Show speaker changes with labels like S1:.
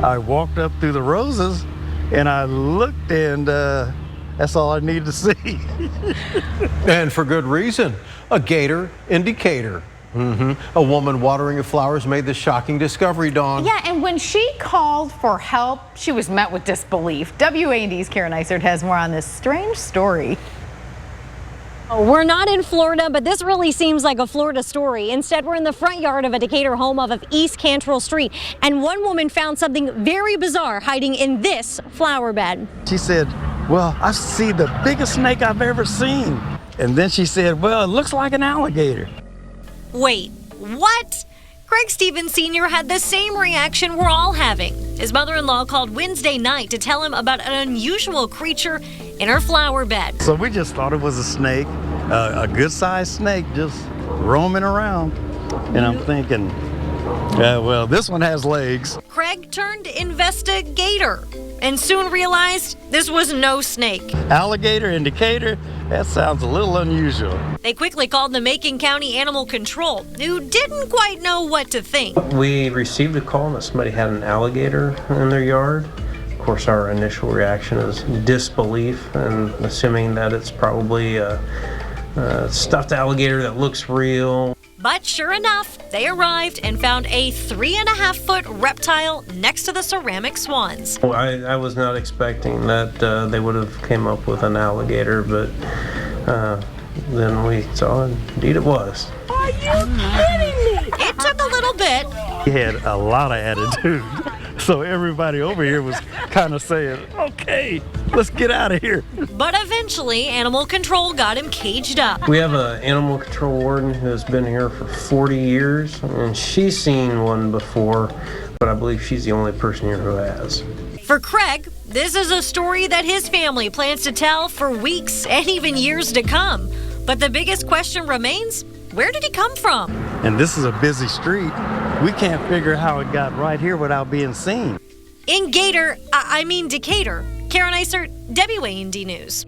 S1: I walked up through the roses and I looked, and that's all I needed to see.
S2: And for good reason. A gator in Decatur. A woman watering the flowers made this shocking discovery, Dawn.
S3: Yeah, and when she called for help, she was met with disbelief. WAND's Karen Eisert has more on this strange story.
S4: We're not in Florida, but this really seems like a Florida story. Instead, we're in the front yard of a Decatur home off of East Cantrell Street, and one woman found something very bizarre hiding in this flower bed.
S1: She said, well, I see the biggest snake I've ever seen. And then she said, well, it looks like an alligator.
S4: Wait, what? Craig Stevens Sr. had the same reaction we're all having. His mother-in-law called Wednesday night to tell him about an unusual creature in her flower bed.
S1: So we just thought it was a snake, a good-sized snake just roaming around. And I'm thinking, well, this one has legs.
S4: Craig turned investigator and soon realized this was no snake.
S1: Alligator in Decatur, that sounds a little unusual.
S4: They quickly called the Macon County Animal Control, who didn't quite know what to think.
S5: We received a call that somebody had an alligator in their yard. Of course, our initial reaction is disbelief and assuming that it's probably a stuffed alligator that looks real.
S4: But sure enough, they arrived and found a 3.5-foot reptile next to the ceramic swans.
S5: I was not expecting that they would have came up with an alligator, but then we saw indeed it was.
S4: Are you kidding me? It took a little bit.
S1: He had a lot of attitude. So everybody over here was kind of saying, okay, let's get out of here.
S4: But eventually, Animal Control got him caged up.
S5: We have an animal control warden who has been here for 40 years, and she's seen one before, but I believe she's the only person here who has.
S4: For Craig, this is a story that his family plans to tell for weeks and even years to come. But the biggest question remains, where did he come from?
S1: And this is a busy street. We can't figure how it got right here without being seen.
S4: In Decatur, Karen Eisert, WAND News.